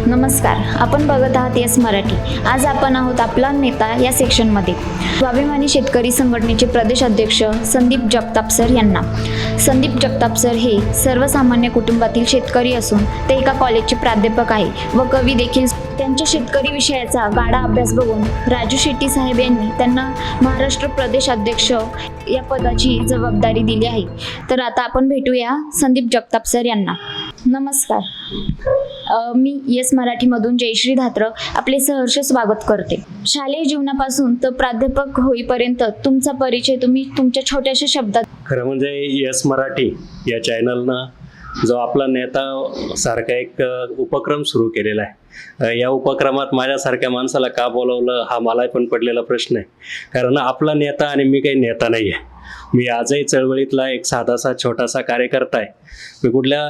नमस्कार, आपण बघत आहात येस मराठी. आज आपण आहोत आपला नेता या सेक्शनमध्ये. स्वाभिमानी शेतकरी संघटनेचे प्रदेश अध्यक्ष संदीप जगताप सर यांना. संदीप जगताप सर हे सर्वसामान्य कुटुंबातील शेतकरी असून ते एका कॉलेजचे प्राध्यापक आहे व कवी देखील. त्यांच्या शेतकरी विषयाचा गाढा अभ्यास बघून राजू शेट्टी साहेब यांनी त्यांना महाराष्ट्र प्रदेश अध्यक्ष या पदाची जबाबदारी दिली आहे. तर आता आपण भेटूया संदीप जगताप सर यांना. नमस्कार, मी येस मराठीमधून जयश्री धात्र आपले सहर्ष स्वागत करते. शालेय जीवनापासून तर प्राध्यापक होईपर्यंत तुमचा परिचय तुम्ही तुमच्या छोट्याशा शब्दात. खरं म्हणजे येस मराठी या चॅनलनं जो आपला नेता सारखा एक उपक्रम सुरू केलेला आहे, या उपक्रमात माझ्यासारख्या माणसाला का बोलवलं हा मला पण पडलेला प्रश्न आहे. कारण आपला नेता आणि मी काही नेता नाही आहे. मी आजही चळवळीतला एक साधासा छोटासा कार्यकर्ता आहे. मी कुठल्या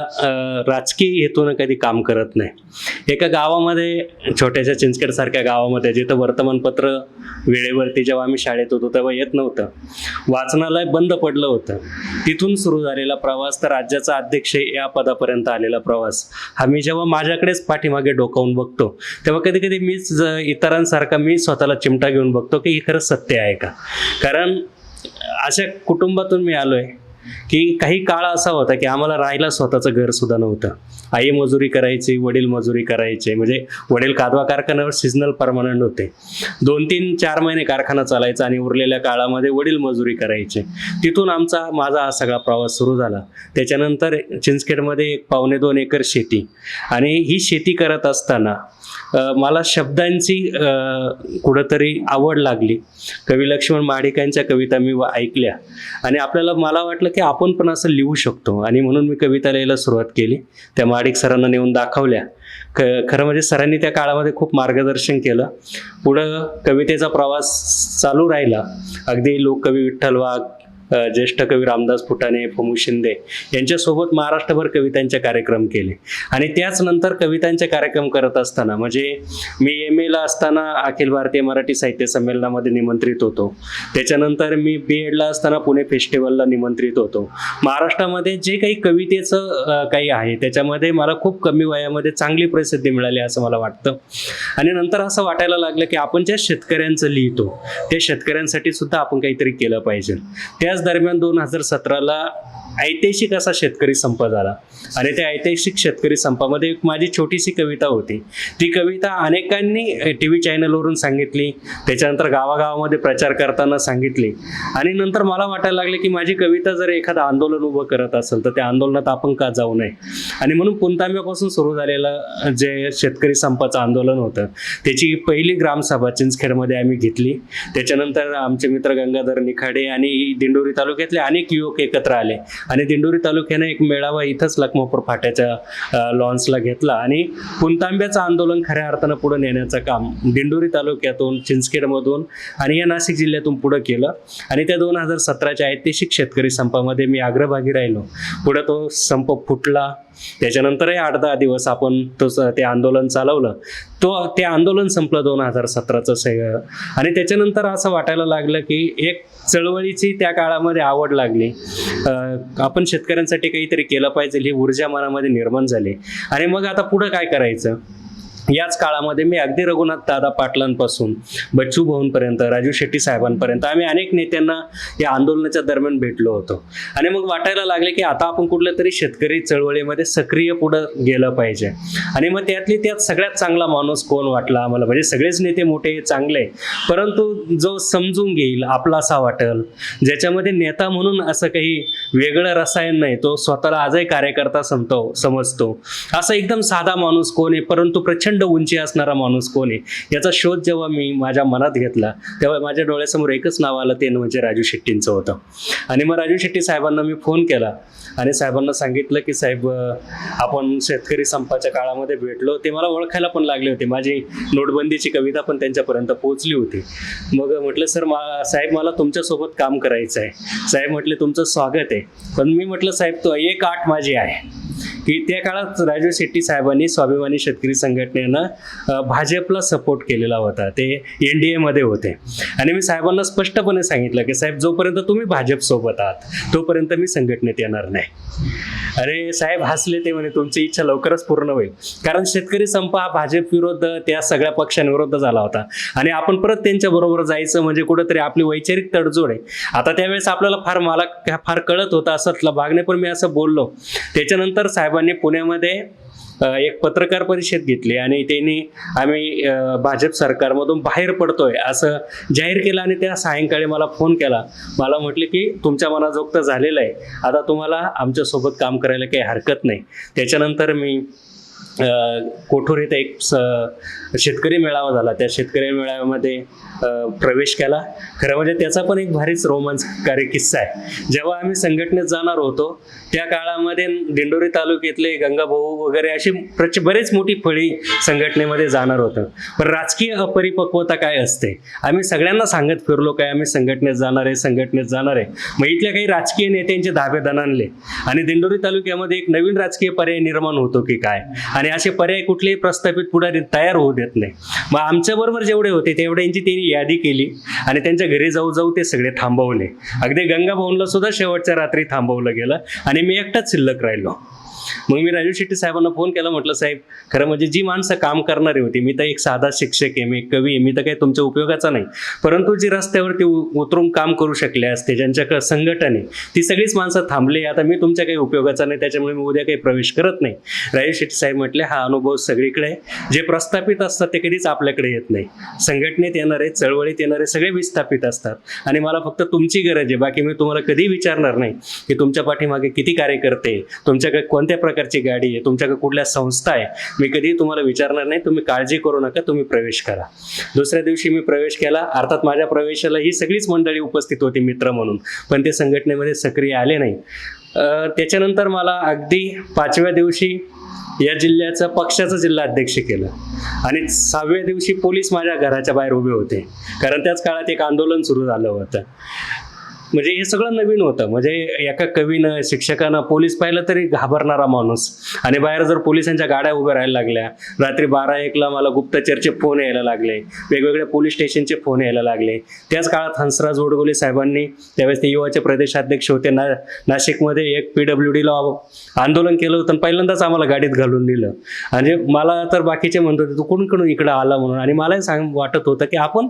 राजकीय हेतून कधी काम करत नाही. एका गावामध्ये, छोट्याशा चिंचखेडसारख्या गावामध्ये, जिथं वर्तमानपत्र वेळेवरती जेव्हा आम्ही शाळेत होतो तेव्हा येत नव्हतं, वाचनालय बंद पडलं होतं, तिथून सुरू झालेला प्रवास तर राज्याचा अध्यक्ष या पदापर्यंत आलेला प्रवास हा मी जेव्हा माझ्याकडेच पाठीमागे डोकावून बघतो तेव्हा कधी कधी मीच इतरांसारखा मी स्वतःला चिमटा घेऊन बघतो की हे खरं सत्य आहे का. कारण अशा कुटुंबातून मी आलोय की काही काळ असा होता की आम्हाला राहायला स्वतःचं घर सुद्धा नव्हतं. आई मजुरी करायची, वडील मजुरी करायचे. म्हणजे वडील कादवा कारखान्यावर सिजनल परमनंट होते. 2-3-4 महिने कारखाना चालायचा आणि उरलेल्या काळामध्ये वडील मजुरी करायचे. तिथून माझा हा सगळा प्रवास सुरू झाला. त्याच्यानंतर चिंचखेडमध्ये एक 1.25-2 एकर शेती, आणि ही शेती करत असताना मला शब्दांची कुठंतरी आवड लागली. कवी लक्ष्मण महाडिकांच्या कविता मी ऐकल्या आणि मला वाटलं की आपण पण असं लिहू शकतो, आणि म्हणून मी कविता लिहायला सुरुवात केली. त्या महाडिक सरांना नेऊन दाखवल्या. खरं म्हणजे सरांनी त्या काळामध्ये खूप मार्गदर्शन केलं. पुढं कवितेचा प्रवास चालू राहिला. अगदी लोककवी विठ्ठल वाघ, ज्येष्ठ कवी रामदास फुटाणे, फमू शिंदे यांच्यासोबत महाराष्ट्रभर कवितांचे कार्यक्रम केले. आणि त्याच नंतर कवितांचे कार्यक्रम करत असताना, म्हणजे मी MA असताना अखिल भारतीय मराठी साहित्य संमेलनामध्ये निमंत्रित होतो. त्याच्यानंतर मी BEdला असताना पुणे फेस्टिवलला निमंत्रित होतो. महाराष्ट्रामध्ये जे काही कवितेचं काही आहे त्याच्यामध्ये मला खूप कमी वयामध्ये चांगली प्रसिद्धी मिळाली असं मला वाटतं. आणि नंतर असं वाटायला लागलं की आपण ज्या शेतकऱ्यांचं लिहितो त्या शेतकऱ्यांसाठी सुद्धा आपण काहीतरी केलं पाहिजे. त्याच दरम्यान 2017ला ऐतिहासिक असा शेतकरी संप झाला, आणि त्या ऐतिहासिक शेतकरी संपामध्ये एक माझी छोटीशी कविता होती. ती कविता अनेकांनी TV चॅनलवरून सांगितली, त्याच्यानंतर गावागावामध्ये प्रचार करताना सांगितली. आणि नंतर मला वाटायला लागले की माझी कविता जर एखादं आंदोलन उभं करत असेल तर त्या आंदोलनात आपण का जाऊ नये. आणि म्हणून पुणतांब्यापासून सुरू झालेलं जे शेतकरी संपाचं आंदोलन होतं त्याची पहिली ग्रामसभा चिंचखेडमध्ये आम्ही घेतली. त्याच्यानंतर आमचे मित्र गंगाधर निखाडे आणि दिंडोरी तालुक्यातले अनेक युवक एकत्र आले, आणि दिंडोरी तालुक्याने एक मेळावा इथंच लखमापूर फाट्याच्या लॉन्सला घेतला, आणि पुणतांब्याचं आंदोलन खऱ्या अर्थानं पुढे नेण्याचं काम दिंडोरी तालुक्यातून, चिंचखेडमधून आणि या नाशिक जिल्ह्यातून पुढं केलं. आणि त्या 2017च्या ऐतिहासिक शेतकरी संपामध्ये मी अग्रभागी राहिलो. पुढं तो संप फुटला. त्याच्यानंतरही 8-10 दिवस आपण ते आंदोलन चालवलं. ते आंदोलन संपलं 2017चं. आणि त्याच्यानंतर असं वाटायला लागलं की एक चळवळीची त्या काळामध्ये आवड लागली. आपण शेतकऱ्यांसाठी काहीतरी केलं पाहिजे ही ऊर्जा मनामध्ये निर्माण झाली. आणि मग आता पुढं काय करायचं. याच काळामध्ये मी अगदी रघुनाथ दादा पाटलांपासून बच्चू भाऊंपर्यंत, राजू शेट्टी साहेबांपर्यंत आम्ही अनेक नेत्यांना या आंदोलनाच्या दरम्यान भेटलो होतो. आणि मग वाटायला लागले की आता आपण कुठल्या तरी शेतकरी चळवळीमध्ये सक्रिय पुढं गेलं पाहिजे. आणि मग त्यात सगळ्यात चांगला माणूस कोण वाटला आम्हाला. म्हणजे सगळेच नेते मोठे चांगले, परंतु जो समजून घेईल, आपलासा वाटेल, ज्याच्यामध्ये नेता म्हणून असं काही वेगळं रसायन नाही, तो स्वतःला आजही कार्यकर्ता समजतो, असा एकदम साधा माणूस कोण आहे, परंतु प्रचंड उंची असणारा माणूस कोण आहे, याचा शोध जेव्हा मी माझ्या मनात घेतला तेव्हा माझ्या डोळ्यासमोर एकच नाव आलं, ते म्हणजे राजू शेट्टींचं होतं. आणि मग राजू शेट्टी साहेबांना मी फोन केला आणि साहेबांना सांगितलं की साहेब, आपण शेतकरी संपाच्या काळामध्ये भेटलो. ते मला ओळखायला पण लागले होते. माझी नोटबंदीची कविता पण त्यांच्यापर्यंत पोहोचली होती. मग म्हटलं सर, साहेब मला तुमच्यासोबत काम करायचं आहे. साहेब म्हटले तुमचं स्वागत आहे. पण मी म्हटलं साहेब, तो एक अट माझी आहे की त्या काळात राजू शेट्टी साहेबांनी स्वाभिमानी शेतकरी संघटनेनं भाजपला सपोर्ट केलेला होता. ते NDA मध्ये होते आणि मी साहेबांना स्पष्टपणे सांगितलं की साहेब, जोपर्यंत तुम्ही भाजपसोबत आहात तोपर्यंत मी संघटनेत येणार नाही. अरे साहेब हसले, ते म्हणे तुमची इच्छा लवकरच पूर्ण होईल. कारण शेतकरी संप हा भाजप विरुद्ध त्या सगळ्या पक्षांविरुद्ध झाला होता आणि आपण परत त्यांच्या बरोबर जायचं म्हणजे कुठंतरी आपली वैचारिक तडजोड आहे. आता त्यावेळेस आपल्याला मला फार कळत होतं असतला भागने, पण मी असं बोललो. त्याच्यानंतर साहेबांनी पुण्यामध्ये एक पत्रकार परिषद घेतली आणि त्यांनी आम्ही भाजप सरकारमधून बाहेर पडतोय असं जाहीर केलं आणि त्या सायंकाळी मला फोन केला. मला म्हटले की तुमच्या मनाजोगतं झालेलं आहे, आता तुम्हाला आमच्यासोबत काम करायला काही हरकत नाही. त्याच्यानंतर मी कोठूर इथे एक शेतकरी मेळावा झाला. त्या शेतकरी मेळाव्यामध्ये प्रवेश केला. खरं म्हणजे त्याचा पण एक भारीच रोमांचकारी किस्सा आहे. जेव्हा आम्ही संघटनेत जाणार होतो त्या काळामध्ये दिंडोरी तालुक्यातले गंगाभाऊ वगैरे अशी बरेच मोठी फळी संघटनेमध्ये जाणार होतं. पण राजकीय अपरिपक्वता काय असते, आम्ही सगळ्यांना सांगत फिरलो काय आम्ही संघटनेत जाणार आहे. मग इथल्या काही राजकीय नेत्यांचे धाबे दणाणले आणि दिंडोरी तालुक्यामध्ये एक नवीन राजकीय पर्याय निर्माण होतो की काय, आणि असे पर्याय कुठलेही प्रस्थापित पुढारी तयार होऊ देत नाही. मग आमच्याबरोबर जेवढे होते तेवढ्यांची त्यांनी यादी केली आणि त्यांच्या घरी जाऊ ते सगळे थांबवले. अगदी गंगाभाऊंना सुद्धा शेवटच्या रात्री थांबवलं गेलं आणि मी एकटाच शिल्लक राहिलो. मग मी राजू शेट्टी साहेबांना फोन केला. म्हटलं साहेब, खरं म्हणजे जी माणसं काम करणारी होती, मी तर एक साधा शिक्षक आहे, मी कवी आहे, मी तर काही तुमच्या उपयोगाचा नाही, परंतु जी रस्त्यावरती उतरून काम करू शकले असते, ज्यांच्याकडे संघटन आहे, ती सगळीच माणसं थांबली. आता मी तुमच्या काही उपयोगाचा नाही, त्याच्यामुळे मी उद्या काही प्रवेश करत नाही. राजू शेट्टी साहेब म्हटले, हा अनुभव सगळीकडे आहे. जे प्रस्थापित असतात ते कधीच आपल्याकडे येत नाही. संघटनेत येणारे, चळवळीत येणारे सगळे विस्थापित असतात आणि मला फक्त तुमची गरज आहे. बाकी मी तुम्हाला कधी विचारणार नाही की तुमच्या पाठीमागे किती कार्यकर्ते, तुमच्याकडे कोणत्या प्रकारची गाडी आहे, तुमच्याकडे कुठल्या संस्था आहे, मी कधी तुम्हाला विचारणार नाही. तुम्ही काळजी करू नका, तुम्ही प्रवेश करा. दुसऱ्या दिवशी मी प्रवेश केला. अर्थात माझ्या प्रवेशाला ही सगळीच मंडळी उपस्थित होती मित्र म्हणून, पण ते संघटनेमध्ये सक्रिय आले नाही. त्याच्यानंतर मला अगदी 5व्या दिवशी या जिल्ह्याचं पक्षाचं जिल्हा अध्यक्ष केलं आणि 6व्या दिवशी पोलीस माझ्या घराच्या बाहेर उभे होते, कारण त्याच काळात एक आंदोलन सुरू झालं होतं. म्हणजे हे सगळं नवीन होतं. म्हणजे एका कवीनं, शिक्षकानं पोलीस पाहिलं तरी घाबरणारा माणूस, आणि बाहेर जर पोलिसांच्या गाड्या उभ्या राहायला लागल्या, रात्री 12-1ला मला गुप्तचरचे फोन यायला लागले, वेगवेगळ्या पोलीस स्टेशनचे फोन यायला लागले. त्याच काळात हंसराज ओडगोले साहेबांनी, त्यावेळेस ते युवाचे प्रदेशाध्यक्ष होते, नाशिकमध्ये एक PWDला आंदोलन केलं होतं. पहिल्यांदाच आम्हाला गाडीत घालून दिलं. म्हणजे मला तर बाकीचे म्हणत होते तू कोण इकडं आला म्हणून, आणि मलाही वाटत होतं की आपण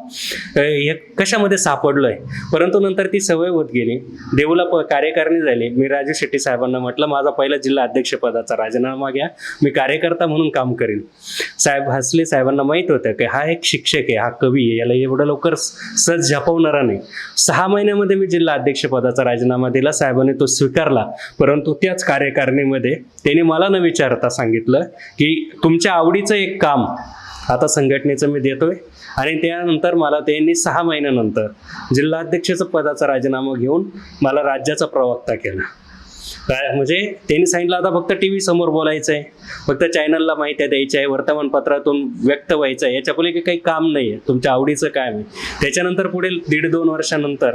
हे कशामध्ये सापडलोय. परंतु नंतर ती सवय होत गेली. देऊला कार्यकारिणी झाली. मी राजू शेट्टी साहेबांना म्हटलं, माझा पहिला जिल्हा अध्यक्षपदाचा राजीनामा घ्या, मी कार्यकर्ता म्हणून काम करेन. साहेब हसले. साहेबांना माहित होतं की हा एक शिक्षक आहे, हा कवी आहे, याला एवढं लवकर सहज झपावणारा नाही. 6 महिन्यामध्ये मी जिल्हा अध्यक्षपदाचा राजीनामा दिला. साहेबांनी तो स्वीकारला. परंतु त्याच कार्यकारिणीमध्ये त्यांनी मला न विचारता सांगितलं की तुमच्या आवडीचं एक काम आता संघटनेचं मी देतोय, आणि त्यानंतर मला त्यांनी 6 महिन्यानंतर जिल्हाध्यक्षाचं पदाचा राजीनामा घेऊन मला राज्याचा प्रवक्ता केला. म्हणजे त्यांनी सांगितलं आता फक्त TV समोर बोलायचं आहे, फक्त चॅनलला माहिती द्यायची आहे, वर्तमानपत्रातून व्यक्त व्हायचं आहे, याच्या पुढे काही काम नाही आहे, तुमच्या आवडीचं काय आहे. त्याच्यानंतर पुढे 1.5-2 वर्षानंतर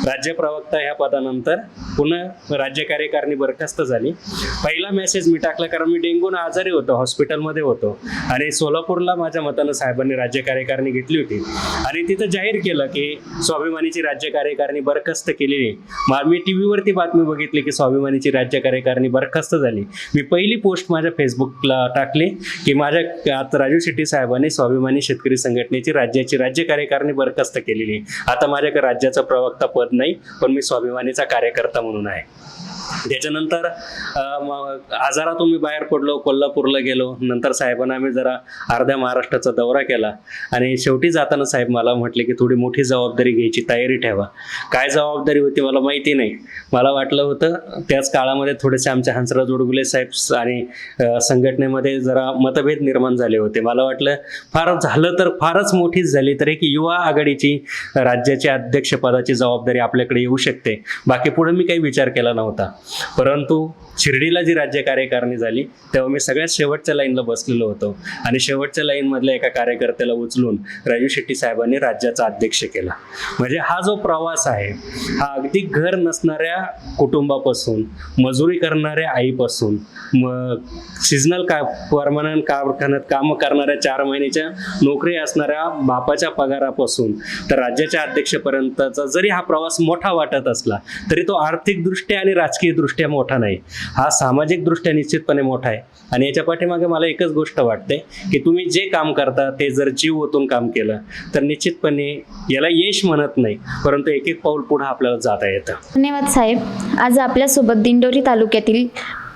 राज्य प्रवक्ता ह्या पदानंतर पुन्हा राज्य कार्यकारिणी बरखास्त झाली. पहिला मेसेज मी टाकला, कारण मी डेंगून आजारी होतो, हॉस्पिटलमध्ये होतो, आणि सोलापूरला माझ्या मतानं साहेबांनी राज्य कार्यकारिणी घेतली होती आणि तिथं जाहीर केलं की स्वाभिमानीची राज्य कार्यकारिणी बरखास्त केलेली. मी TV वरती बातमी बघितली की स्वाभिमानीची राज्य कार्यकारिणी बरखास्त झाली. मी पहिली पोस्ट माझ्या फेसबुकला टाकली की माझ्या आता राजू शेट्टी साहेबांनी स्वाभिमानी शेतकरी संघटनेची राज्य कार्यकारिणी बरखास्त केलेली. आता माझ्याकडे राज्याचं प्रवक्ता पद नाही, पण मी स्वाभिमानीचा कार्यकर्ता म्हणून आहे. त्याच्यानंतर आजारातून मी बाहेर पडलो, कोल्हापूरला गेलो. नंतर साहेबांना आम्ही जरा अर्ध्या महाराष्ट्राचा दौरा केला आणि शेवटी जाताना साहेब मला म्हटले की थोडी मोठी जबाबदारी घ्यायची तयारी ठेवा. काय जबाबदारी होती मला माहिती नाही. मला वाटलं होतं त्याच काळामध्ये थोडेसे आमच्या हंसराज ओडगुले साहेब आणि संघटनेमध्ये जरा मतभेद निर्माण झाले होते. मला वाटलं फार झालं तर फारच मोठीच झाली तर एक युवा आघाडीची राज्याच्या अध्यक्षपदाची जबाबदारी आपल्याकडे येऊ शकते. बाकी पुढे मी काही विचार केला नव्हता. परंतु शिर्डीला जी राज्य कार्यकारिणी झाली तेव्हा मी सगळ्यात शेवटच्या लाईनला बसलेलो होतो आणि शेवटच्या लाईनमधल्या एका कार्यकर्त्याला उचलून राजू शेट्टी साहेबांनी राज्याचा अध्यक्ष केला. म्हणजे हा जो प्रवास आहे हा अगदी घर नसणाऱ्या कुटुंबापासून, मजुरी करणाऱ्या आईपासून, सिजनल परमनंट कारखान्यात काम करणाऱ्या 4 महिन्याच्या नोकरी असणाऱ्या बापाच्या पगारापासून तर राज्याच्या अध्यक्षपर्यंतचा जरी हा प्रवास मोठा वाटत असला तरी तो आर्थिकदृष्ट्या आणि राजकीयदृष्ट्या मोठा नाही. हा सामाजिकदृष्ट्या निश्चितपणे मोठा आहे. आणि याच्या पाठीमागे मला एकच गोष्ट वाटते की तुम्ही जे काम करता ते जर जीव ओतून काम केलं तर निश्चितपणे याला यश म्हणत नाही, परंतु एक एक पाऊल पुढे आपल्याला जाता येतं. धन्यवाद साहेब. आज आपल्यासोबत दिंडोरी तालुक्यातील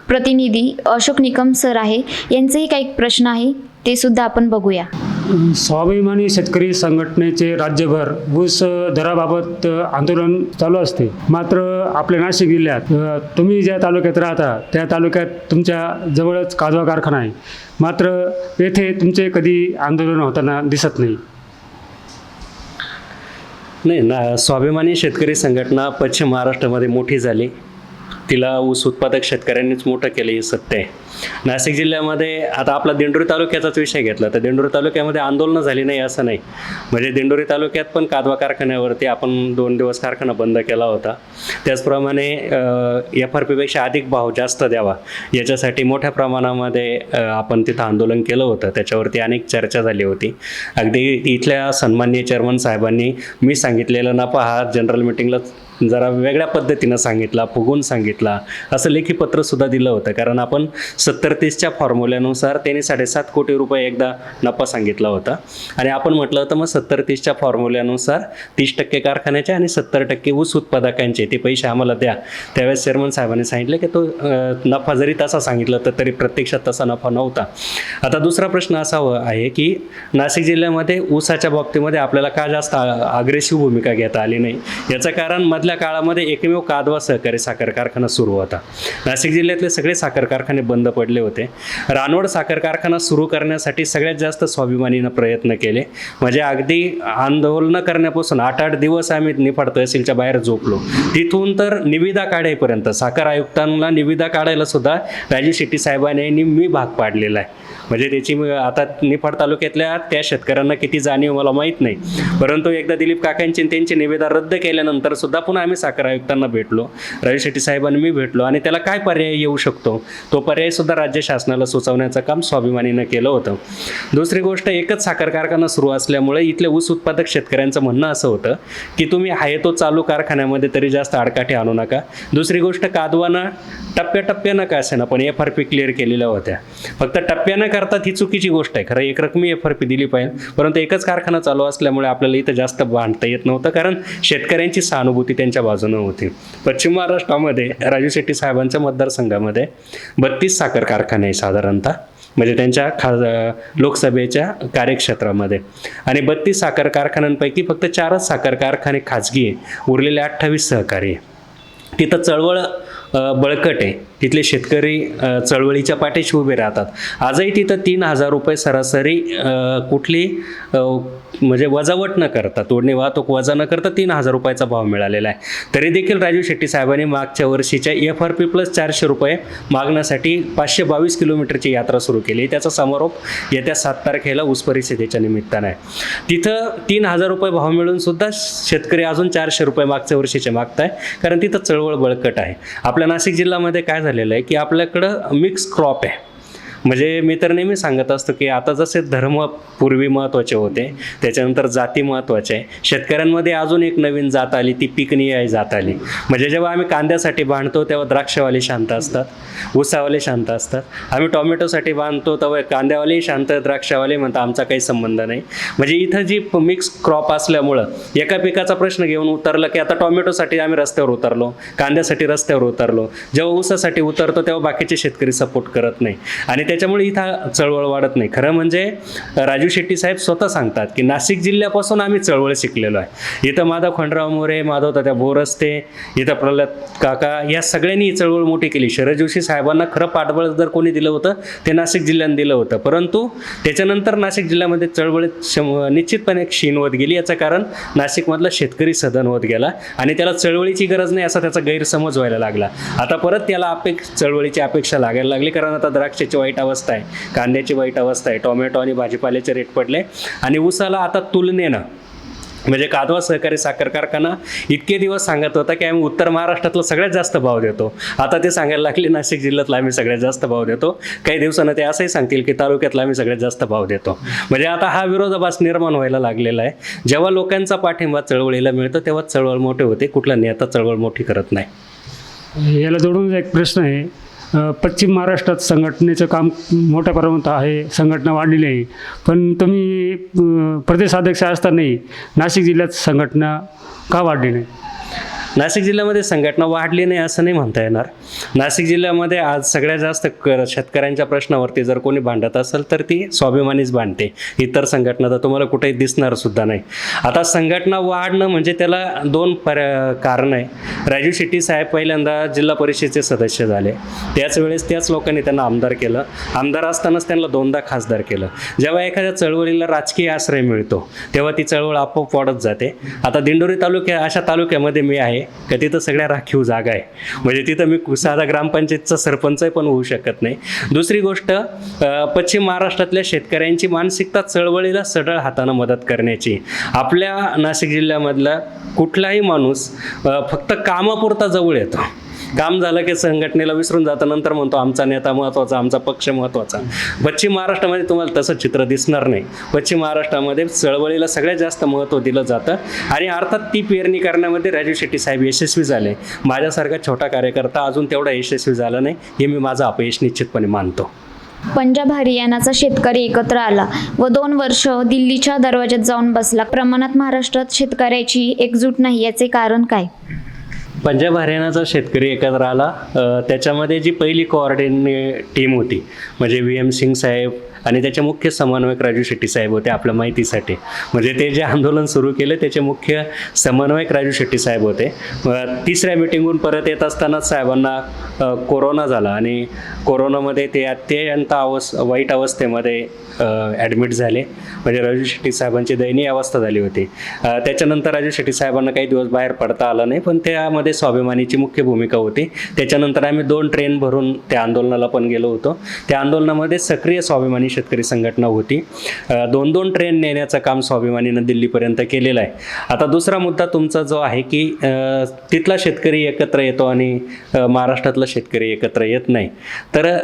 प्रतिनिधी अशोक निकम सर आहे. यांचेही काही प्रश्न आहे ते सुद्धा आपण बघूया. स्वाभिमानी शेतकरी संघटनेचे राज्यभर ऊस दराबाबत आंदोलन चालू असते. मात्र आपल्या नाशिक जिल्ह्यात तुम्ही ज्या तालुक्यात राहता त्या तालुक्यात तुमच्या जवळच काजवा कारखाना आहे, मात्र येथे तुमचे कधी आंदोलन होताना दिसत नाही. नाही, स्वाभिमानी शेतकरी संघटना पश्चिम महाराष्ट्रामध्ये मोठी झाली. तिला ऊस उत्पादक शेतकऱ्यांनीच मोठं केलं हे सत्य आहे. नाशिक जिल्ह्यामध्ये आता आपला दिंडोरी तालुक्याचाच विषय घेतला तर दिंडोरी तालुक्यामध्ये आंदोलनं झाली नाही असं नाही. म्हणजे दिंडोरी तालुक्यात पण कादवा कारखान्यावरती आपण 2 दिवस कारखाना बंद केला होता. त्याचप्रमाणे FRP पेक्षा अधिक भाव जास्त द्यावा याच्यासाठी मोठ्या प्रमाणामध्ये आपण तिथं आंदोलन केलं होतं. त्याच्यावरती अनेक चर्चा झाली होती. अगदी इथल्या सन्माननीय चेअरमन साहेबांनी मी सांगितलेला नफा हा जनरल मिटिंगला जरा वेगळ्या पद्धतीनं सांगितला, फुगून सांगितला, असं लेखी पत्रसुद्धा दिलं होतं. कारण आपण 70-30च्या फॉर्म्युल्यानुसार त्यांनी 7.5 कोटी रुपये एकदा नफा सांगितला होता आणि आपण म्हटलं होतं मग 70-30च्या फॉर्म्युल्यानुसार 30% कारखान्याचे आणि 70% ऊस उत्पादकांचे ते पैसे आम्हाला द्या. त्यावेळेस चेअरमन साहेबांनी सांगितलं की तो नफा जरी तसा सांगितलं तर तरी प्रत्यक्षात तसा नफा नव्हता. आता दुसरा प्रश्न असा आहे की नाशिक जिल्ह्यामध्ये ऊसाच्या बाबतीमध्ये आपल्याला का जास्त अग्रेसिव्ह भूमिका घेता आली नाही. याचं कारण मधल्या काळामध्ये एकमेव कादवा सहकारी साखर कारखाना सुरू होता. नाशिक जिल्ह्यातले सगळे साखर कारखाने बंद पडले होते. रानवड साखर कारखाना सुरू करण्यासाठी सगळ्यात जास्त स्वाभिमानीनं प्रयत्न केले. म्हणजे अगदी आंदोलन करण्यापासून 8-8 दिवस आम्ही निफाड तहसीलच्या बाहेर झोपलो. तिथून तर निविदा काढायपर्यंत साखर आयुक्तांना निविदा काढायला सुद्धा राजू शेट्टी साहेबांनी मी भाग पाडलेला आहे. म्हणजे त्याची आता निफाड तालुक्यातल्या त्या शेतकऱ्यांना किती जाणीव मला माहीत नाही, परंतु एकदा दिलीप काकांची त्यांची निविदा रद्द केल्यानंतर सुद्धा पुन्हा आम्ही साखर आयुक्तांना भेटलो, राजू शेट्टी साहेबांनी मी भेटलो आणि त्याला काय पर्याय येऊ शकतो तो पर्याय सुद्धा राज्य शासनाला सुचवण्याचं काम स्वाभिमानीनं केलं होतं. दुसरी गोष्ट, एकच साखर कारखाना सुरू असल्यामुळे इथले ऊस उत्पादक शेतकऱ्यांचं म्हणणं असं होतं की तुम्ही आहे तो चालू कारखान्यामध्ये तरी जास्त आडकाठी आणू नका. दुसरी गोष्ट, कादवानं टप्प्याटप्प्यानं का असेना पण FRP क्लिअर केलेल्या होत्या. फक्त टप्प्यानं करतात ही चुकीची गोष्ट आहे. खरं एकरकमी FRP दिली पाहिजे, परंतु एकच कारखाना चालू असल्यामुळे आपल्याला इथं जास्त बांधता येत नव्हतं कारण शेतकऱ्यांची सहानुभूती त्यांच्या बाजूनं होती. पश्चिम महाराष्ट्रामध्ये राजू शेट्टी साहेबांच्या मतदारसंघामध्ये 32 साखर कारखाने आहे साधारणतः, म्हणजे त्यांच्या लोकसभेच्या कार्यक्षेत्रामध्ये. आणि 32 साखर कारखान्यांपैकी फक्त 4च साखर कारखाने खाजगी आहे, उरलेले 28 सहकारी आहे. तिथं चळवळ बळकट आहे. तिथले शेतकरी चळवळीच्या पाठीशी उभे राहतात. आजही तिथं 3,000 रुपये सरासरी कुठली म्हणजे वजावट न करता, तोडणी वाहतूक वजा न करता 3,000 रुपयाचा भाव मिळालेला आहे. तरी देखील राजू शेट्टी साहेबांनी मागच्या वर्षीच्या FRP प्लस 400 रुपये मागण्यासाठी 522 किलोमीटरची यात्रा सुरू केली. त्याचा समारोप येत्या 7 तारखेला ऊस परिषदेच्या निमित्तानं आहे. तिथं 3,000 रुपये भाव मिळून सुद्धा शेतकरी अजून 400 रुपये मागच्या वर्षीचे मागताय कारण तिथं चळवळ बळकट आहे. आपल्या नाशिक जिल्ह्यामध्ये काय झालेलं आहे की आपल्याकडं मिक्स क्रॉप आहे. म्हणजे मी तर नेहमी सांगत असतो की आता जसे धर्म पूर्वी महत्त्वाचे होते त्याच्यानंतर जाती महत्त्वाच्या आहे. शेतकऱ्यांमध्ये अजून एक नवीन जात आली, ती पिकनियाई जात आली. म्हणजे जेव्हा आम्ही कांद्यासाठी बांधतो तेव्हा द्राक्षवाले शांत असतात, ऊसावाले शांत असतात. आम्ही टोमॅटोसाठी बांधतो तेव्हा कांद्यावालेही शांत, द्राक्षावाले म्हणतात आमचा काही संबंध नाही. म्हणजे इथं जी मिक्स क्रॉप असल्यामुळं एका पिकाचा प्रश्न घेऊन उतरलं की आता टोमॅटोसाठी आम्ही रस्त्यावर उतरलो, कांद्यासाठी रस्त्यावर उतरलो, जेव्हा ऊसासाठी उतरतो तेव्हा बाकीचे शेतकरी सपोर्ट करत नाही. आणि त्याच्यामुळे इथं चळवळ वाढत नाही. खरं म्हणजे राजू शेट्टी साहेब स्वतः सांगतात की नाशिक जिल्ह्यापासून आम्ही चळवळ शिकलेलो आहे. इथं माधव खंडराव मोरे, माधव तात्या बोरस्ते, इथं प्रल्हाद काका या सगळ्यांनी ही चळवळ मोठी केली. शरद जोशी साहेबांना खरं पाठबळ जर कोणी दिलं होतं ते नाशिक जिल्ह्याने दिलं होतं, परंतु त्याच्यानंतर नाशिक जिल्ह्यामध्ये चळवळीत निश्चितपणे क्षीण होत गेली. याचं कारण नाशिकमधला शेतकरी सदन होत गेला आणि त्याला चळवळीची गरज नाही असा त्याचा गैरसमज व्हायला लागला. आता परत त्याला चळवळीची अपेक्षा लागायला लागली, कारण आता द्राक्षाची वाईट अवस्था आहे, कांद्याची वाईट अवस्था आहे, टोमॅटो आणि भाजीपाल्याचे रेट पडले आणि ऊसाला आता तुलनेनं म्हणजे कादवा सहकारी साखर कारखाना इतके दिवस सांगत होता की आम्ही उत्तर महाराष्ट्रातला सगळ्यात जास्त भाव देतो. आता ते सांगायला लागले नाशिक जिल्ह्यातला आम्ही सगळ्यात जास्त भाव देतो. काही दिवसानं ते असंही सांगतील की तालुक्यातला आम्ही सगळ्यात जास्त भाव देतो. म्हणजे आता हा विरोधाभास निर्माण व्हायला लागलेला आहे. जेव्हा लोकांचा पाठिंबा चळवळीला मिळतो तेव्हा चळवळ मोठे होते. कुठला नेता चळवळ मोठी करत नाही. याला जोडून एक प्रश्न आहे. पश्चिम महाराष्ट्रात संघटनेचं काम मोठ्या प्रमाणात आहे, संघटना वाढलेली आहे, पण तुम्ही प्रदेशाध्यक्ष असतानाही नाशिक जिल्ह्यात संघटना का वाढली नाही? नाशिक जिल्ह्यामध्ये संघटना वाढली नाही असं नाही म्हणता येणार. नाशिक जिल्ह्यामध्ये आज सगळ्यात जास्त शेतकऱ्यांच्या प्रश्नावरती जर कोणी भांडत असेल तर ती स्वाभिमानीच भांडते. इतर संघटना तर तुम्हाला कुठेही दिसणार सुद्धा नाही. आता संघटना वाढणं म्हणजे त्याला दोन कारण आहे. राजू शेट्टी साहेब पहिल्यांदा जिल्हा परिषदेचे सदस्य झाले, त्याच वेळेस त्याच लोकांनी त्यांना आमदार केलं. आमदार असतानाच त्यांना दोनदा खासदार केलं. जेव्हा एखाद्या चळवळीला राजकीय आश्रय मिळतो तेव्हा ती चळवळ आपोआप वाढत जाते. आता दिंडोरी अशा तालुक्यामध्ये मी आहे का तिथं सगळ्या राखीव जागा आहे, म्हणजे तिथं मी साधा ग्रामपंचायतचा सरपंच पण होऊ शकत नाही. दुसरी गोष्ट, पश्चिम महाराष्ट्रातल्या शेतकऱ्यांची मानसिकता चळवळीला सढळ हातानं मदत करण्याची. आपल्या नाशिक जिल्ह्यामधला कुठलाही माणूस फक्त कामापुरता जवळ येतो. काम झालं की संघटनेला विसरून जातं, नंतर म्हणतो आमचा नेता महत्त्वाचा, आमचा पक्ष महत्त्वाचा. पश्चिम महाराष्ट्रामध्ये तुम्हाला तसं चित्र दिसणार नाही. पश्चिम महाराष्ट्रामध्ये चळवळीला सगळ्यात जास्त महत्त्व दिलं जातं आणि अर्थात ती पेरणी करण्यामध्ये राजू शेट्टी साहेब यशस्वी झाले. माझ्यासारखा छोटा कार्यकर्ता अजून तेवढा यशस्वी झाला नाही, हे मी माझं अपयश निश्चितपणे मानतो. पंजाब हरियाणाचा शेतकरी एकत्र आला व 2 वर्ष दिल्लीच्या दरवाज्यात जाऊन बसला. प्रमाणात महाराष्ट्रात शेतकऱ्याची एकजूट नाही, याचे कारण काय? पंजाब हरियाणाचा शेतकरी एकत्र आला, त्याच्यामध्ये जी पहिली कोऑर्डिनेट टीम होती म्हणजे VM सिंग साहेब आणि त्याचे मुख्य समन्वयक राजू शेट्टी साहेब होते. आपल्या माहितीसाठी म्हणजे ते जे आंदोलन सुरू केले त्याचे मुख्य समन्वयक राजू शेट्टी साहेब होते. तिसऱ्या मिटिंगहून परत येत असतानाच साहेबांना कोरोना झाला आणि कोरोनामध्ये ते अत्यंत वाईट अवस्थेमध्ये ॲडमिट झाले. म्हणजे राजू शेट्टी साहेबांची दयनीय अवस्था झाली होती. त्याच्यानंतर राजू शेट्टी साहेबांना काही दिवस बाहेर पडता आलं नाही, पण त्यामध्ये स्वाभिमानीची मुख्य भूमिका होती. त्याच्यानंतर आम्ही 2 ट्रेन भरून त्या आंदोलनाला पण गेलो होतो. त्या आंदोलनामध्ये सक्रिय स्वाभिमानी शेतकरी संघटना होती. 2 ट्रेन नेण्याचं काम स्वाभिमानीनं दिल्लीपर्यंत केलेलं आहे. आता दुसरा मुद्दा तुमचा जो आहे की तिथला शेतकरी एकत्र येतो आणि महाराष्ट्रातला शेतकरी एकत्र येत नाही, तर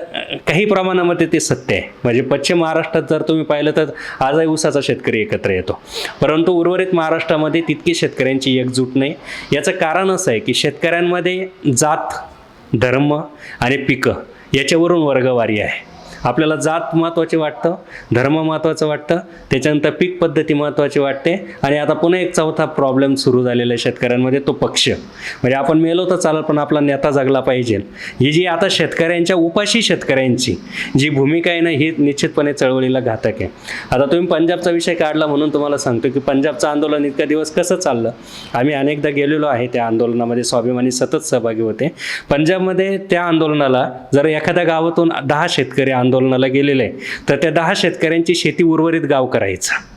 काही प्रमाणामध्ये ते सत्य आहे. म्हणजे पश्चिम महाराष्ट्रात जर तुम्ही पाहिलं तर आजही ऊसाचा शेतकरी एकत्र येतो, परंतु उर्वरित महाराष्ट्रामध्ये तितकी शेतकऱ्यांची एकजूट नाही. याचं कारण असं आहे की शेतकऱ्यांमध्ये जात, धर्म आणि पिकं याच्यावरून वर्गवारी आहे. आपल्याला जात महत्त्वाची वाटतं, धर्म महत्त्वाचं वाटतं, त्याच्यानंतर पीक पद्धती महत्त्वाची वाटते आणि आता पुन्हा एक चौथा प्रॉब्लेम सुरू झालेला आहे शेतकऱ्यांमध्ये, तो पक्ष. म्हणजे आपण मेलो तर चालेल पण आपला नेता जगला पाहिजे. ही जी आता शेतकऱ्यांच्या उपाशी शेतकऱ्यांची जी भूमिका आहे ना, ही निश्चितपणे चळवळीला घातक आहे. आता तुम्ही पंजाबचा विषय काढला म्हणून तुम्हाला सांगतो की पंजाबचं आंदोलन इतका दिवस कसं चाललं. आम्ही अनेकदा गेलेलो आहे त्या आंदोलनामध्ये, स्वाभिमानी सतत सहभागी होते. पंजाबमध्ये त्या आंदोलनाला जर एखाद्या गावातून 10 शेतकरी आंदोलनाला गेलेले तर त्या 10 शेतकऱ्यांची शेती उर्वरित गाव करायचं.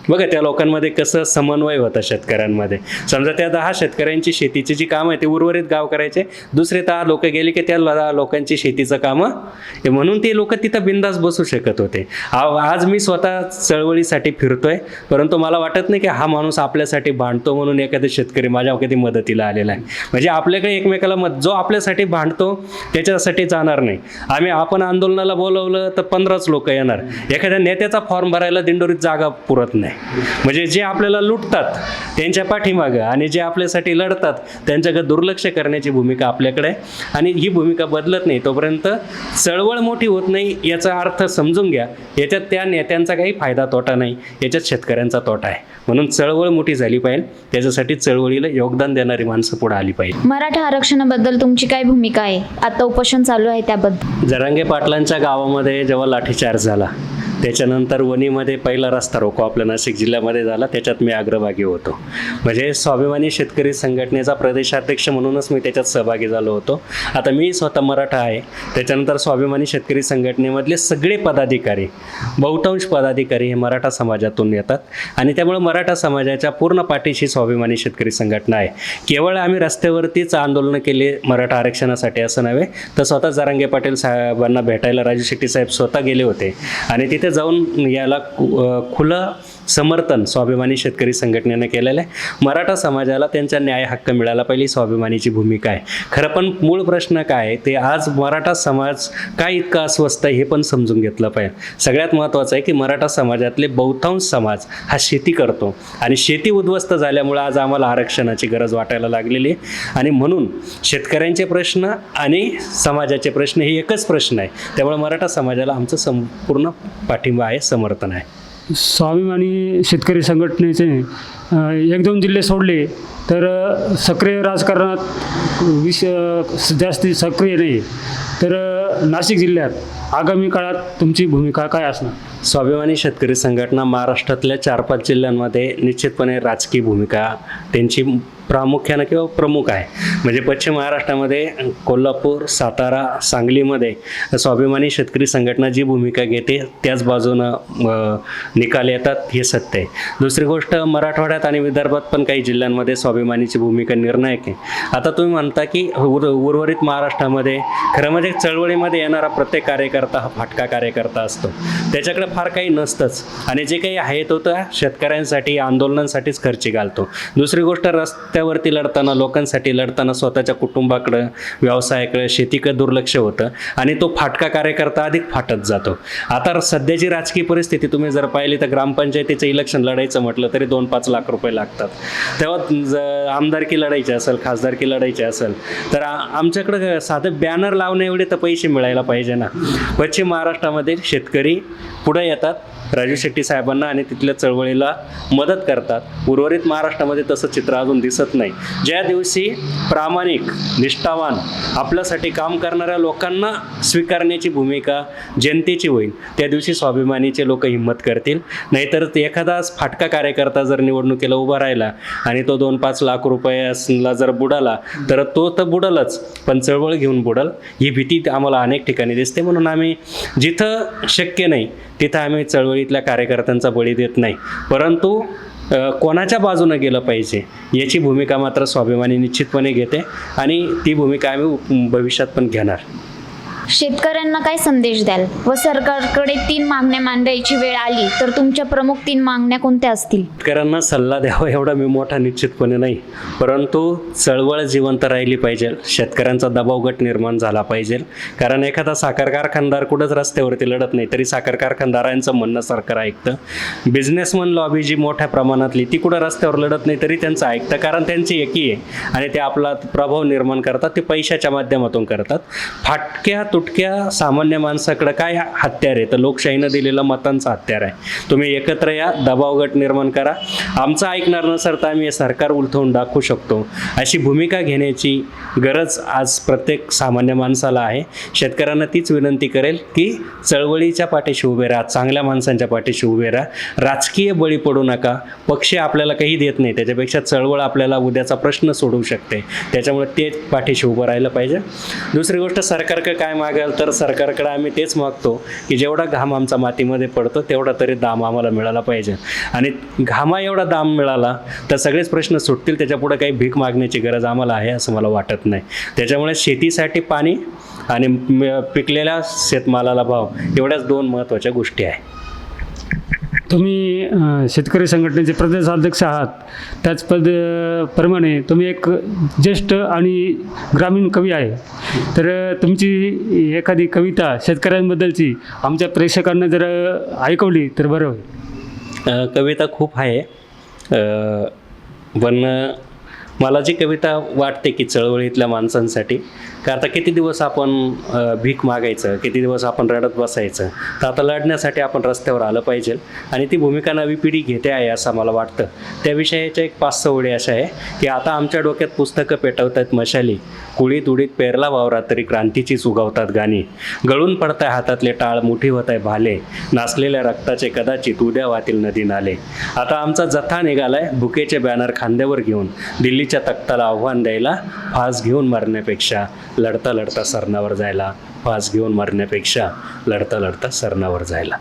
बघा त्या लोकांमध्ये कसं समन्वय होता शेतकऱ्यांमध्ये. समजा त्या 10 शेतकऱ्यांची शेतीची जी कामं आहे ते उर्वरित गाव करायचे, दुसरे 10 लोक गेले की त्या 10 लोकांची शेतीचं कामं, म्हणून ते लोक तिथं बिंदास बसू शकत होते. आज मी स्वतः चळवळीसाठी फिरतोय, परंतु मला वाटत नाही की हा माणूस आपल्यासाठी भांडतो म्हणून एखादा शेतकरी माझ्या कधी मदतीला आलेला आहे. म्हणजे आपल्याकडे एकमेकाला जो आपल्यासाठी भांडतो त्याच्यासाठी जाणार नाही. आपण आंदोलनाला बोलवलं तर 15च लोक येणार. एखाद्या नेत्याचा फॉर्म भरायला दिंडोरीत जागा पुरत नाही. म्हणजे जे आपल्याला लुटतात त्यांच्या पाठीमागं आणि जे आपल्यासाठी लढतात त्यांच्याकडे दुर्लक्ष करण्याची भूमिका आपल्याकडे आहे. आणि ही भूमिका बदलत नाही तोपर्यंत चळवळ मोठी होत नाही. याचा अर्थ समजून घ्या, याच्यात त्या नेत्यांचा काही फायदा तोटा नाही, याच्यात शेतकऱ्यांचा तोटा आहे. म्हणून चळवळ मोठी झाली पाहिजे, त्याच्यासाठी चळवळीला योगदान देणारी माणसं पुढे आली पाहिजे. मराठा आरक्षणाबद्दल तुमची काय भूमिका आहे? आता उपोषण चालू आहे त्याबद्दल. जरांगे पाटलांच्या गावामध्ये जेव्हा लाठीचार्ज झाला, त्याच्यानंतर वणीमध्ये पहिला रस्ता रोको आपल्या नाशिक जिल्ह्यामध्ये झाला, त्याच्यात मी अग्रभागी होतो. म्हणजे स्वाभिमानी शेतकरी संघटनेचा प्रदेशाध्यक्ष म्हणूनच मी त्याच्यात सहभागी झालो होतो. आता मी स्वतः मराठा आहे, त्याच्यानंतर स्वाभिमानी शेतकरी संघटनेमधले सगळे पदाधिकारी, बहुतांश पदाधिकारी हे मराठा समाजातून येतात आणि त्यामुळे मराठा समाजाच्या पूर्ण पाठीशी स्वाभिमानी शेतकरी संघटना आहे. केवळ आम्ही रस्त्यावरतीच आंदोलनं केली मराठा आरक्षणासाठी असं नव्हे, तर स्वतः जरांगे पाटील साहेबांना भेटायला राजू शेट्टी साहेब स्वतः गेले होते आणि तिथे जाऊन याला खुलं समर्थन स्वाभिमानी शेतकरी संघटनेनं केलेलं आहे. मराठा समाजाला त्यांचा न्याय हक्क मिळाला पाहिजे, स्वाभिमानीची भूमिका आहे. खरं पण मूळ प्रश्न काय आहे ते आज मराठा समाज काय इतका अस्वस्थ आहे हे पण समजून घेतलं पाहिजे. सगळ्यात महत्त्वाचं आहे की मराठा समाजातले बहुतांश समाज हा शेती करतो आणि शेती उद्ध्वस्त झाल्यामुळे आज आम्हाला आरक्षणाची गरज वाटायला लागलेली आहे. आणि म्हणून शेतकऱ्यांचे प्रश्न आणि समाजाचे प्रश्न हे एकच प्रश्न आहे. त्यामुळे मराठा समाजाला आमचं संपूर्ण पाठिंबा आहे, समर्थन आहे. स्वाभिमानी शेतकरी संघटनेचे 1-2 जिल्हे सोडले तर सक्रिय राजकारणात जास्ती सक्रिय नाही. तर नाशिक जिल्ह्यात आगामी काळात तुमची भूमिका काय असणार? स्वाभिमानी शेतकरी संघटना महाराष्ट्रातल्या 4-5 जिल्ह्यांमध्ये निश्चितपणे राजकीय भूमिका त्यांची प्रामुख्यानं किंवा प्रमुख आहे. म्हणजे पश्चिम महाराष्ट्रामध्ये कोल्हापूर, सातारा, सांगलीमध्ये स्वाभिमानी शेतकरी संघटना जी भूमिका घेते त्याच बाजूनं निकाल येतात, हे सत्य आहे. दुसरी गोष्ट, मराठवाड्यात आणि विदर्भात पण काही जिल्ह्यांमध्ये स्वाभिमानीची भूमिका निर्णायक आहे. आता तुम्ही म्हणता की उर्वरित महाराष्ट्रामध्ये खरं म्हणजे चळवळीमध्ये येणारा प्रत्येक कार्यकर्ता हा फाटका कार्यकर्ता असतो, त्याच्याकडे फार काही नसतंच आणि जे काही आहे तो तर शेतकऱ्यांसाठी आंदोलनांसाठीच खर्ची घालतो. दुसरी गोष्ट, रस्त्यावरती लढताना, लोकांसाठी लढताना स्वतःच्या कुटुंबाकडं, व्यवसायाकडे, शेतीकडे दुर्लक्ष होतं आणि तो फाटका कार्यकर्ता अधिक फाटत जातो. आता सध्याची राजकीय परिस्थिती तुम्ही जर पाहिली तर ग्रामपंचायतीचं इलेक्शन लढायचं म्हटलं तरी 2-5 लाख रुपये लागतात. तेव्हा आमदारकी लढायची असेल, खासदारकी लढायची असेल तर आमच्याकडं साधं बॅनर लावणे एवढे तर पैसे मिळायला पाहिजे ना. पश्चिम महाराष्ट्रामध्ये शेतकरी पुढे येतात, राजू शेट्टी साहेबांना आणि तिथल्या चळवळीला मदत करतात. उर्वरित महाराष्ट्रामध्ये तसं चित्र अजून दिसत नाही. ज्या दिवशी प्रामाणिक, निष्ठावान, आपल्यासाठी काम करणाऱ्या लोकांना स्वीकारण्याची भूमिका जनतेची होईल त्या दिवशी स्वाभिमानीचे लोक हिंमत करतील. नाहीतर एखादा फाटका कार्यकर्ता जर निवडणुकीला उभा राहिला आणि तो 2-5 लाख रुपयाला जर बुडाला तर तो तर बुडलच, पण चळवळ घेऊन बुडल, ही भीती आम्हाला अनेक ठिकाणी दिसते. म्हणून आम्ही जिथं शक्य नाही तिथं आम्ही चळवळीतल्या कार्यकर्त्यांचा बळी देत नाही, परंतु कोणाच्या बाजूनं गेलं पाहिजे याची भूमिका मात्र स्वाभिमानी निश्चितपणे घेते आणि ती भूमिका आम्ही भविष्यात पण घेणार. शेतकऱ्यांना काय संदेश द्याल व सरकारकडे 3 मागण्या मांडायची वेळ आली तर तुमच्या प्रमुख 3 मागण्या कोणत्या असतील? शेतकऱ्यांना सल्ला द्यावा एवढा मी मोठा निश्चितपणे नाही, परंतु चळवळ जिवंत राहिली पाहिजे, शेतकऱ्यांचा दबाव गट निर्माण झाला पाहिजे. कारण एखादा साखर कारखानदार कुठंच रस्त्यावरती लढत नाही तरी साखर कारखानदारांचं म्हणणं सरकार ऐकतं. बिझनेसमन लॉबी जी मोठ्या प्रमाणातली ती कुठं रस्त्यावर लढत नाही तरी त्यांचं ऐकतं, कारण त्यांची एकी आहे आणि ते आपला प्रभाव निर्माण करतात, ते पैशाच्या माध्यमातून करतात. फाटक्या तुटक्या सामान्य माणसाकडे काय हत्यार आहे तर लोकशाहीनं दिलेलं मतांचं हत्यार आहे. तुम्ही एकत्र या, दबाव गट निर्माण करा, आमचं ऐकणार नसेल तर आम्ही हे सरकार उलथवून दाखवू शकतो, अशी भूमिका घेण्याची गरज आज प्रत्येक सामान्य माणसाला आहे. शेतकऱ्यांना तीच विनंती करेल की चळवळीच्या पाठीशी उभे राहा, चांगल्या माणसांच्या पाठीशी उभे राहा, राजकीय बळी पडू नका. पक्ष आपल्याला काही देत नाही, त्याच्यापेक्षा चळवळ आपल्याला उद्याचा प्रश्न सोडवू शकते, त्याच्यामुळे ते पाठीशी उभं राहिलं पाहिजे. दुसरी गोष्ट, सरकारकडे काय मागाल तर सरकारकडे आम्ही तेच मागतो की जेवढा घाम आमचा मातीमध्ये पडतो तेवढा तरी दाम आम्हाला मिळाला पाहिजे आणि घामा एवढा दाम मिळाला तर सगळेच प्रश्न सुटतील. त्याच्यापुढे काही भीक मागण्याची गरज आम्हाला आहे असं मला वाटत नाही. त्याच्यामुळे शेतीसाठी पाणी आणि पिकलेल्या शेतमालाला भाव एवढ्याच 2 महत्त्वाच्या गोष्टी आहेत. तुम्ही शेतकरी संघटनेचे प्रदेशाध्यक्ष आहात, त्याचप्रमाणे तुम्ही एक ज्येष्ठ आणि ग्रामीण कवी आहे. तर तुमची एखादी कविता शेतकऱ्यांबद्दलची आमच्या प्रेक्षकांना जर ऐकवली तर बरं होईल. कविता खूप आहे, पण मला जी कविता वाटते की चळवळीतल्या माणसांसाठी, का आता किती दिवस आपण भीक मागायचं, किती दिवस आपण रडत बसायचं, तर आता लढण्यासाठी आपण रस्त्यावर आलं पाहिजे आणि ती भूमिका नवी पिढी घेते आहे असं मला वाटतं. त्या विषयाच्या एक 5-6 ओळी अशा आहे की आता आमच्या डोक्यात पुस्तकं पेटवत आहेत मशाली, कुळीत उडीत पेरला वावरात तरी क्रांतीचीच उगवतात गाणी, गळून पडताय हातातले टाळ, मुठी होत आहे भाले, नासलेल्या रक्ताचे कदाचित उद्या वाहतील नदी नाले. आता आमचा जथा निघालाय भुकेचे बॅनर खांद्यावर घेऊन, दिल्लीच्या तख्ताला आव्हान द्यायला, फास घेऊन मरण्यापेक्षा लढता लढता सरणावर जायला, फास घेऊन मरण्यापेक्षा लढता लढता सरणावर जायला.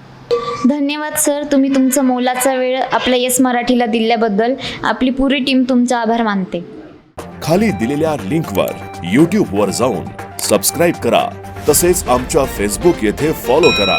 धन्यवाद सर, तुम्ही तुमचा मोलाचा वेळ आपल्या येस मराठीला दिल्याबद्दल आपली पुरी टीम तुमचा आभार मानते. खाली दिलेल्या लिंकवर यूट्यूबवर जाऊन सबस्क्राईब करा, तसेच आमच्या फेसबुक येथे फॉलो करा.